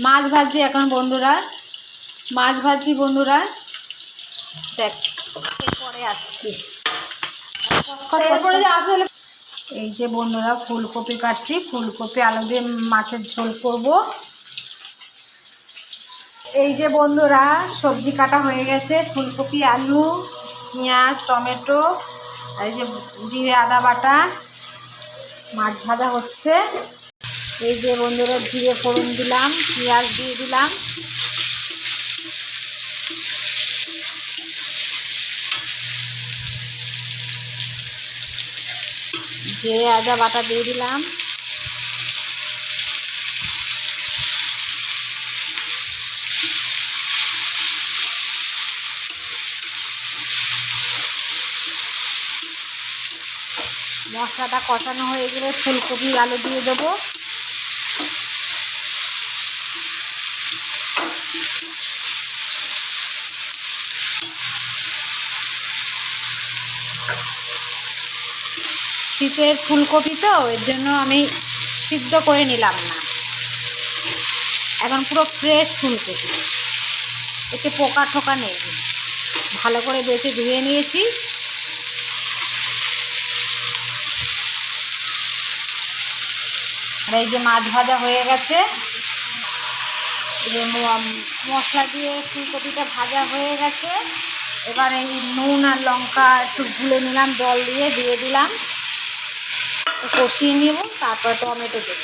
মাছ ভাজি এখন বন্ধুরা, মাছ ভাজি বন্ধুরা। দেখ পরে আসছি। এই যে বন্ধুরা ফুলকপি কাটছি, ফুলকপি আলু দিয়ে মাছের ঝোল করব। এই যে বন্ধুরা সবজি কাটা হয়ে গেছে, ফুলকপি আলু পেঁয়াজ টমেটো আর এই যে জিরে আদা বাটা, মাছ ভাজা হচ্ছে। এই যে বন্ধুরা জিরে ফোড়ন দিলাম, পেঁয়াজ দিয়ে দিলাম, জিরে আদা বাটা দিয়ে দিলাম। মশলাটা কষানো হয়ে গেলে ফুলকপি আলু দিয়ে দেবো। শীতের ফুলকপি তো এর জন্য আমি সিদ্ধ করে নিলাম না, এখন পুরো ফ্রেশ ফুলকপি, এতে পোকা ঠোকা নেই। ভালো করে বেছে ধুয়ে নিয়েছি। আর এই যে মাছ ভাজা হয়ে গেছে, মশলা দিয়ে ফুলকপিটা ভাজা হয়ে গেছে। এবার এই নুন আর লঙ্কা একটু গুলে নিলাম, জল দিয়ে দিলাম, কষিয়ে নেব, তারপর টমেটো দেব।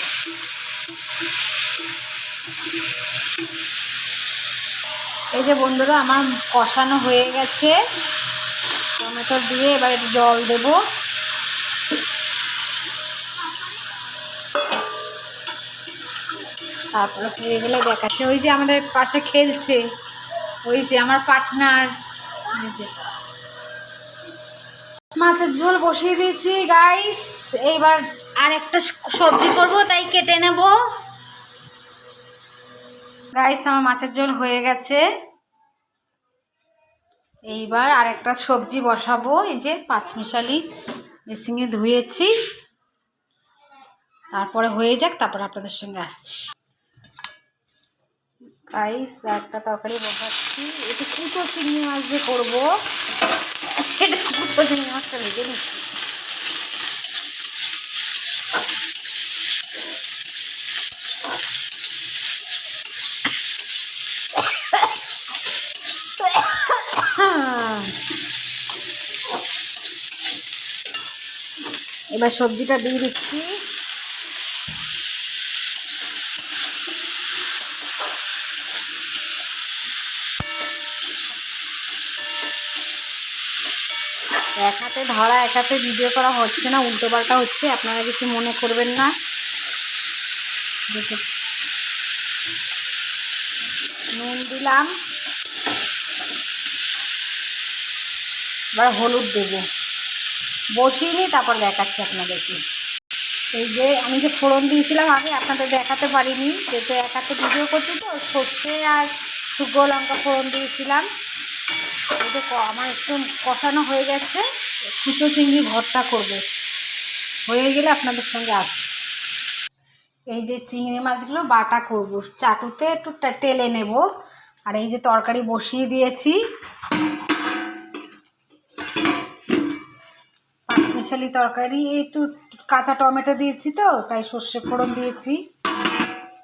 এই যে বন্ধুরা আমার কষানো হয়ে গেছে, টমেটো দিয়ে এবার একটু জল দেব। তারপরে হয়ে গেলে দেখাচ্ছে। ওই যে আমাদের পাশে খেলছে, ওই যে আমার পার্টনার। মাছের ঝোল বসিয়ে দিয়েছি গাইস। এইবার আর একটা সবজি করব, তাই কেটে নেব। গাইস আমার মাছের ঝোল হয়ে গেছে, এইবার আর একটা সবজি বসাবো। এই যে পাঁচমিশালি মেশিনে ধুয়েছি, তারপরে হয়ে যাক, তারপর আপনাদের সঙ্গে আসছি। গাইস একটা তরকারি বসাচ্ছি, একটু কুচো চিংড়ি মাছ দিয়ে করবো। এটা কুচো চিংড়ি মাছটা ভেজে নিচ্ছি। এবার সবজিটা দিয়ে দিচ্ছি। এক হাতে ধরা, এক হাতে ভিডিও করা হচ্ছে না, উল্টো পাল্টা হচ্ছে, আপনারা কিছু মনে করবেন না। নুন দিলাম, এবার হলুদ দেবো। বসিয়ে নিই, তারপর দেখাচ্ছি আপনাদেরকে। এই যে আমি যে ফোড়ন দিয়েছিলাম আগে, আপনাদের দেখাতে পারিনি, যেহেতু এক হাতে ভিডিও করছি তো। সর্ষে আর শুকনো লঙ্কা ফোড়ন দিয়েছিলাম। এই যে আমার একটু কষানো হয়ে গেছে, কুচো চিংড়ি ভর্তা করবো, হয়ে গেলে আপনাদের সঙ্গে আসছি। এই যে চিংড়ি মাছগুলো বাটা করব, চাটুতে একটু টেলে নেব। আর এই যে তরকারি বসিয়ে দিয়েছি, পাঁচমিশালি তরকারি। একটু কাঁচা টমেটো দিয়েছি তো, তাই সর্ষে ফোড়ন দিয়েছি,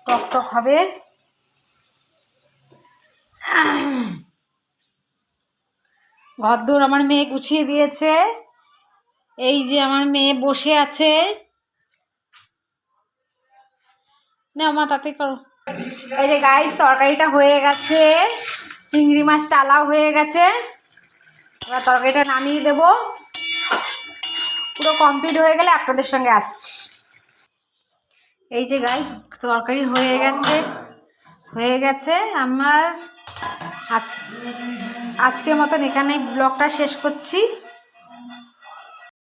টক টক হবে। ঘরদোর আমার মেয়ে গুছিয়ে দিয়েছে। এই যে আমার মেয়ে বসে আছে, না মা তাতে করো। এই যে গাইস তরকারিটা হয়ে গেছে, চিংড়ি মাছ টালাও হয়ে গেছে। এবার তরকারিটা নামিয়ে দেব, পুরো কমপ্লিট হয়ে গেলে আপনাদের সঙ্গে আসছি। এই যে গাইস তরকারি হয়ে গেছে আমার। আজকের মতন এখানেই ব্লগটা শেষ করছি।